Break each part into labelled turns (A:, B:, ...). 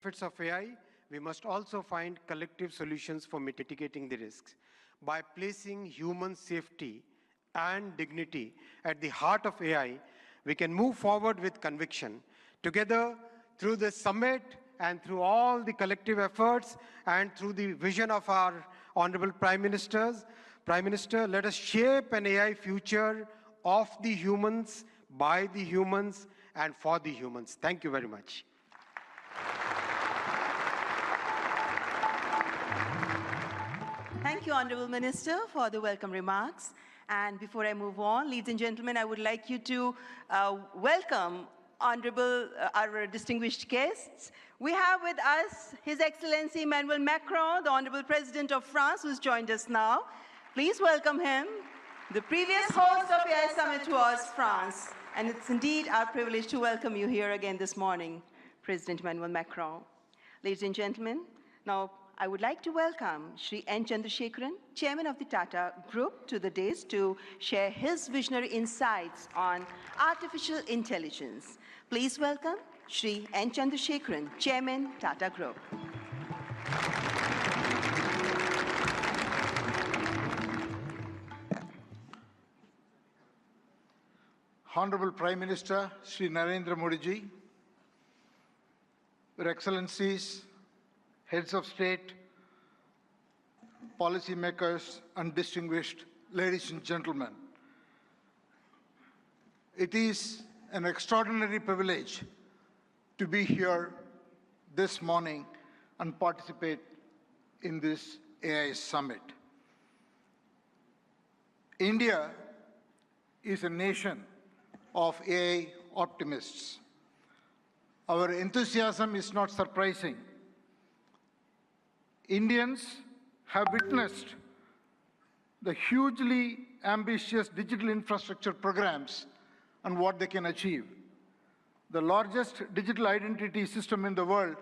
A: benefits of AI, we must also find collective solutions for mitigating the risks. By placing human safety and dignity at the heart of AI, we can move forward with conviction. Together, through this summit and through all the collective efforts and through the vision of our Honorable Prime Minister, let us shape an AI future of the humans, by the humans, and for the humans. Thank you very much.
B: Thank you, Honorable Minister, for the welcome remarks. And before I move on, ladies and gentlemen, I would like you to welcome our distinguished guests. We have with us His Excellency Emmanuel Macron, the Honorable President of France, who's joined us now. Please welcome him. The previous host of AI Summit was France, and it's indeed our privilege to welcome you here again this morning, President Emmanuel Macron. Ladies and gentlemen, now I would like to welcome Shri N. Chandrasekaran, Chairman of the Tata Group, to the dais to share his visionary insights on artificial intelligence. Please welcome Shri N. Chandrasekaran, Chairman, Tata Group.
C: Honorable Prime Minister Shri Narendra Modi ji, Your Excellencies, Heads of State, policymakers, and distinguished ladies and gentlemen. It is an extraordinary privilege to be here this morning and participate in this AI Summit. India is a nation of AI optimists. Our enthusiasm is not surprising. Indians have witnessed the hugely ambitious digital infrastructure programs and what they can achieve. The largest digital identity system in the world,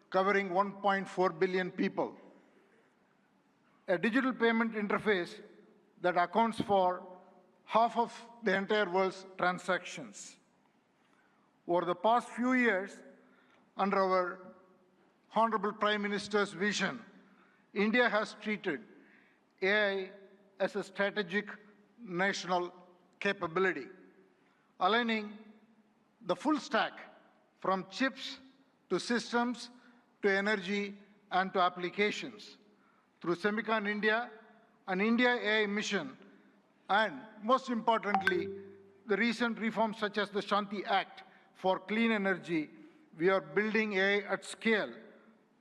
C: covering 1.4 billion people. A digital payment interface that accounts for half of the entire world's transactions. Over the past few years, under our Honorable Prime Minister's vision, India has treated AI as a strategic national capability, aligning the full stack from chips to systems to energy and to applications through Semicon India, an India AI mission, and most importantly, the recent reforms such as the Shanti Act for clean energy. We are building AI at scale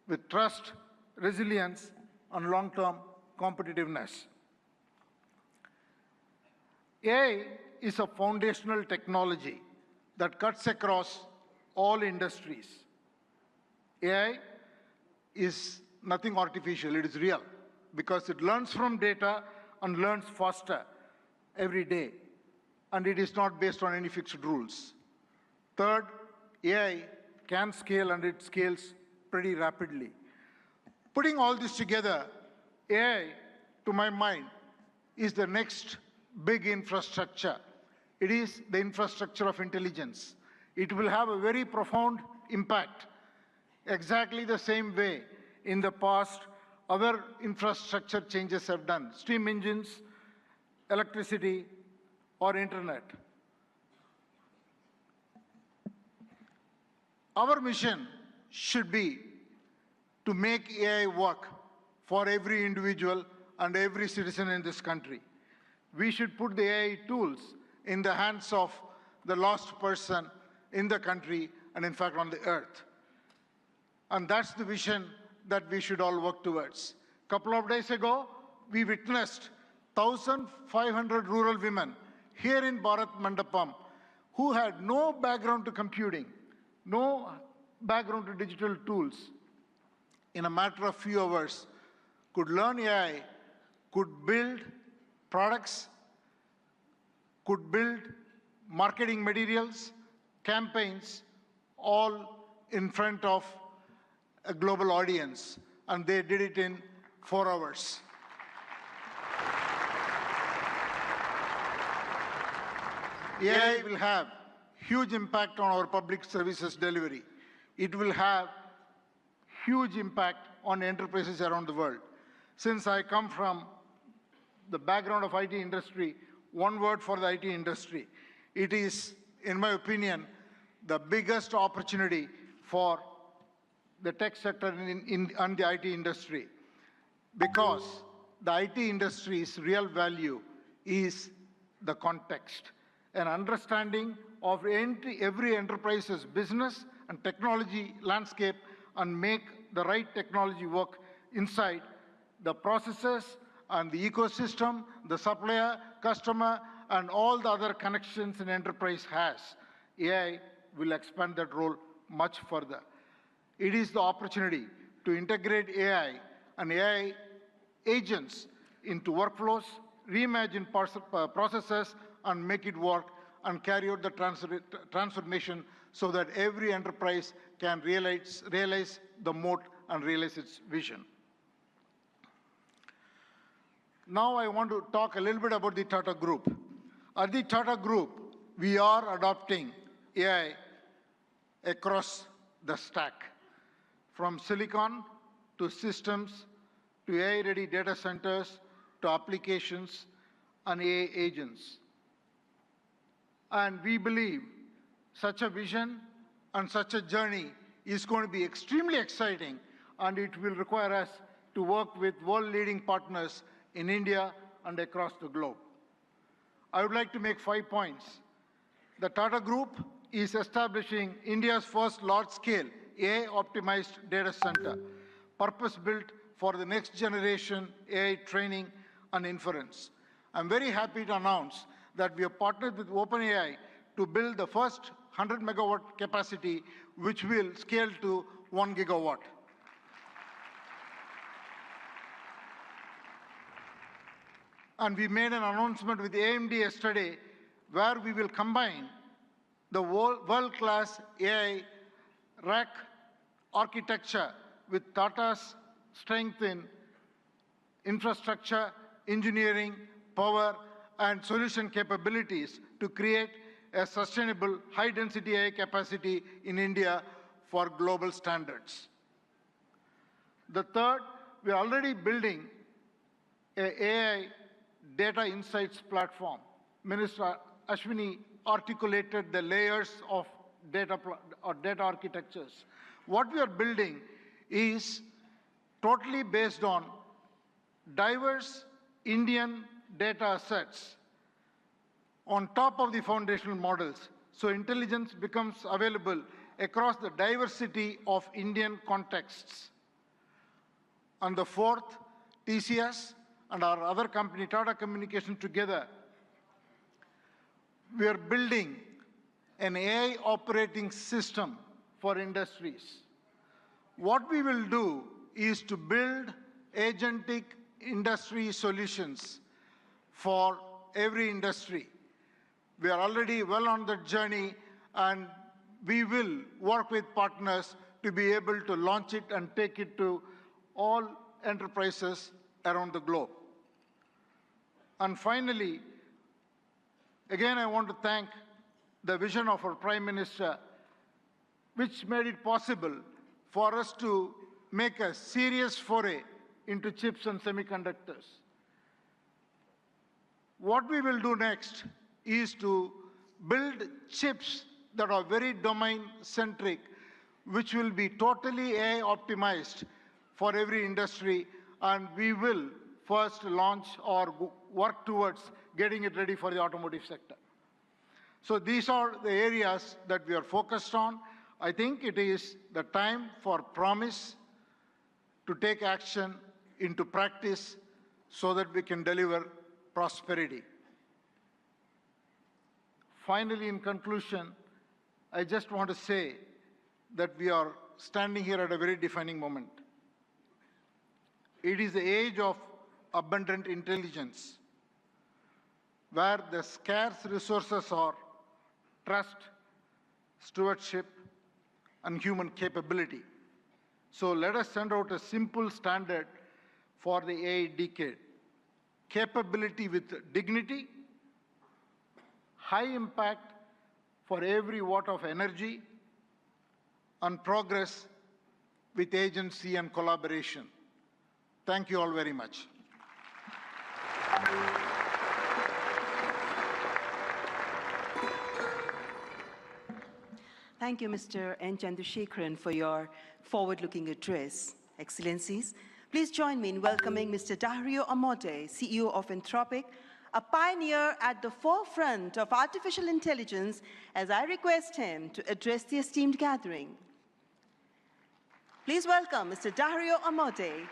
C: with trust, resilience, and long-term competitiveness. AI is a foundational technology that cuts across all industries. AI is nothing artificial, it is real, because it learns from data and learns faster every day, and it is not based on any fixed rules. Third, AI can scale, and it scales pretty rapidly. Putting all this together, AI, to my mind, is the next big infrastructure. It is the infrastructure of intelligence. It will have a very profound impact, exactly the same way in the past other infrastructure changes have done, steam engines, electricity, or internet. Our mission should be to make AI work for every individual and every citizen in this country. We should put the AI tools in the hands of the last person in the country and in fact on the earth. And that's the vision that we should all work towards. A couple of days ago, we witnessed 1,500 rural women here in Bharat Mandapam who had no background to computing, no background to digital tools. In a matter of few hours, could learn AI, could build products, could build marketing materials, campaigns, all in front of a global audience, and they did it in 4 hours. AI will have huge impact on our public services delivery. It will have huge impact on enterprises around the world. Since I come from the background of IT industry, one word for the IT industry. It is, in my opinion, the biggest opportunity for the tech sector and the IT industry, because the IT industry's real value is the context, an understanding of every enterprise's business and technology landscape, and make the right technology work inside the processes and the ecosystem, the supplier, customer, and all the other connections an enterprise has. AI will expand that role much further. It is the opportunity to integrate AI and AI agents into workflows, reimagine processes, and make it work, and carry out the transformation so that every enterprise can realize the moat and realize its vision. Now I want to talk a little bit about the Tata Group. At the Tata Group, we are adopting AI across the stack, from silicon to systems to AI-ready data centers to applications and AI agents. And we believe such a vision and such a journey is going to be extremely exciting, and it will require us to work with world-leading partners in India and across the globe. I would like to make 5 points. The Tata Group is establishing India's first large-scale AI-optimized data center, purpose-built for the next generation AI training and inference. I'm very happy to announce that we have partnered with OpenAI to build the first 100 megawatt capacity, which will scale to 1 gigawatt. And we made an announcement with AMD yesterday where we will combine the world-class AI rack architecture with Tata's strength in infrastructure, engineering, power, and solution capabilities to create a sustainable high-density AI capacity in India for global standards. The third, we're already building an AI data insights platform. Minister Ashwini articulated the layers of data architectures. What we are building is totally based on diverse Indian data sets on top of the foundational models, so intelligence becomes available across the diversity of Indian contexts. And the fourth, TCS and our other company, Tata Communications, together, we are building an AI operating system for industries. What we will do is to build agentic industry solutions for every industry. We are already well on the journey, and we will work with partners to be able to launch it and take it to all enterprises around the globe. And finally, again, I want to thank the vision of our Prime Minister, which made it possible for us to make a serious foray into chips and semiconductors. What we will do next is to build chips that are very domain-centric, which will be totally AI-optimized for every industry, and we will first launch or work towards getting it ready for the automotive sector. So these are the areas that we are focused on. I think it is the time for promise to take action into practice so that we can deliver prosperity. Finally, in conclusion, I just want to say that we are standing here at a very defining moment. It is the age of abundant intelligence, where the scarce resources are trust, stewardship, and human capability. So let us send out a simple standard for the AI decade. Capability with dignity, high impact for every watt of energy, and progress with agency and collaboration. Thank you all very much.
B: Thank you, Mr. N. Chandrasekharan, for your forward-looking address. Excellencies, please join me in welcoming Mr. Dario Amodei, CEO of Anthropic, a pioneer at the forefront of artificial intelligence, as I request him to address the esteemed gathering. Please welcome Mr. Dario Amodei.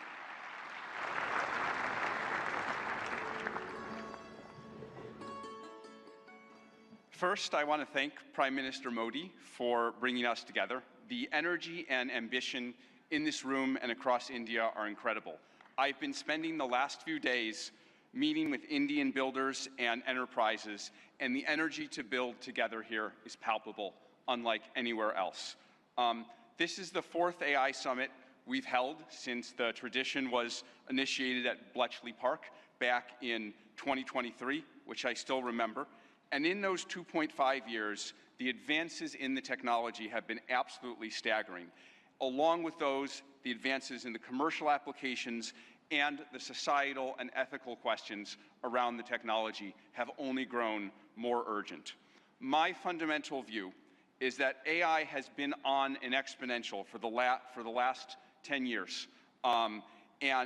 D: First, I want to thank Prime Minister Modi for bringing us together. The energy and ambition in this room and across India are incredible. I've been spending the last few days meeting with Indian builders and enterprises, and the energy to build together here is palpable, unlike anywhere else. This is the 4th AI summit we've held since the tradition was initiated at Bletchley Park back in 2023, which I still remember. And in those 2.5 years, the advances in the technology have been absolutely staggering. Along with those, the advances in the commercial applications and the societal and ethical questions around the technology have only grown more urgent. My fundamental view is that AI has been on an exponential for the last 10 years, and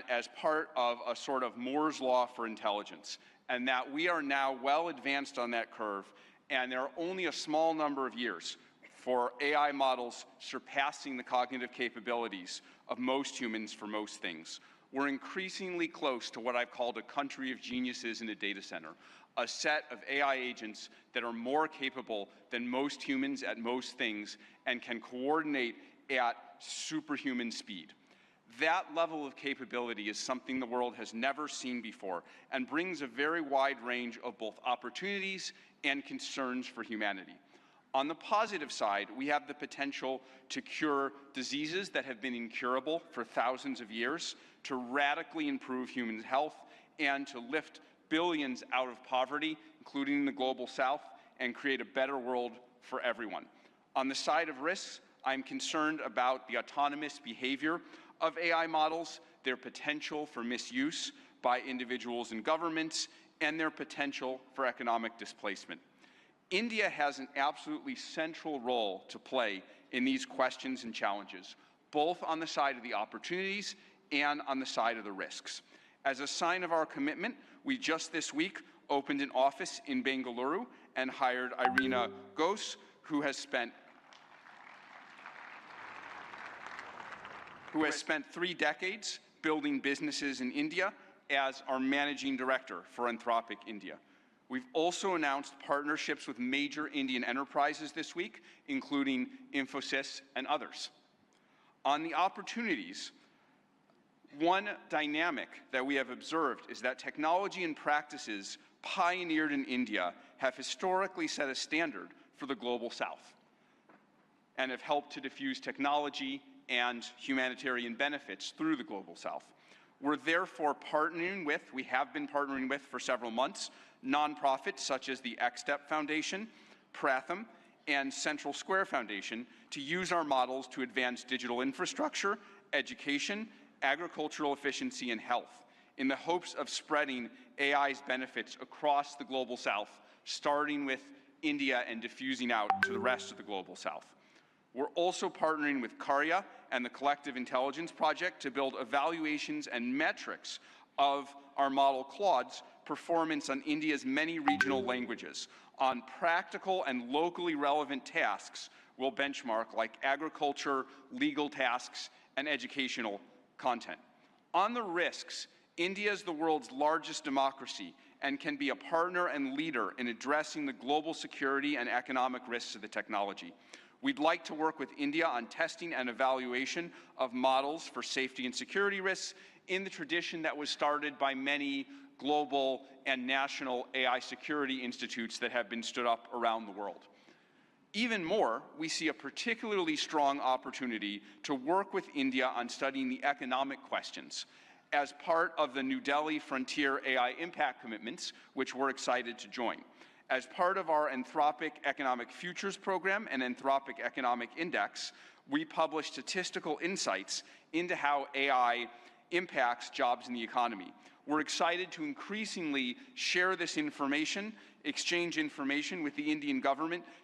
D: as part of a sort of Moore's law for intelligence, and that we are now well advanced on that curve, and there are only a small number of years for AI models surpassing the cognitive capabilities of most humans for most things. We're increasingly close to what I've called a country of geniuses in a data center, a set of AI agents that are more capable than most humans at most things and can coordinate at superhuman speed. That level of capability is something the world has never seen before and brings a very wide range of both opportunities and concerns for humanity. On the positive side, we have the potential to cure diseases that have been incurable for thousands of years, to radically improve human health, and to lift billions out of poverty, including the global south, and create a better world for everyone. On the side of risks, I'm concerned about the autonomous behavior of AI models, their potential for misuse by individuals and governments, and their potential for economic displacement. India has an absolutely central role to play in these questions and challenges, both on the side of the opportunities and on the side of the risks. As a sign of our commitment, we just this week opened an office in Bengaluru and hired Irina Ghosh, who has spent 3 decades building businesses in India as our managing director for Anthropic India. We've also announced partnerships with major Indian enterprises this week, including Infosys and others. On the opportunities, one dynamic that we have observed is that technology and practices pioneered in India have historically set a standard for the global south and have helped to diffuse technology and humanitarian benefits through the global south. We're therefore we have been partnering with for several months, nonprofits such as the X-Step Foundation, Pratham, and Central Square Foundation to use our models to advance digital infrastructure, education, agricultural efficiency, and health, in the hopes of spreading AI's benefits across the global south, starting with India and diffusing out to the rest of the global south. We're also partnering with Karya and the Collective Intelligence Project to build evaluations and metrics of our model Claude's performance on India's many regional languages. On practical and locally relevant tasks, we'll benchmark like agriculture, legal tasks, and educational content. On the risks, India is the world's largest democracy and can be a partner and leader in addressing the global security and economic risks of the technology. We'd like to work with India on testing and evaluation of models for safety and security risks in the tradition that was started by many global and national AI security institutes that have been stood up around the world. Even more, we see a particularly strong opportunity to work with India on studying the economic questions as part of the New Delhi Frontier AI Impact Commitments, which we're excited to join. As part of our Anthropic Economic Futures program and Anthropic Economic Index, we publish statistical insights into how AI impacts jobs in the economy. We're excited to increasingly share this information, exchange information with the Indian government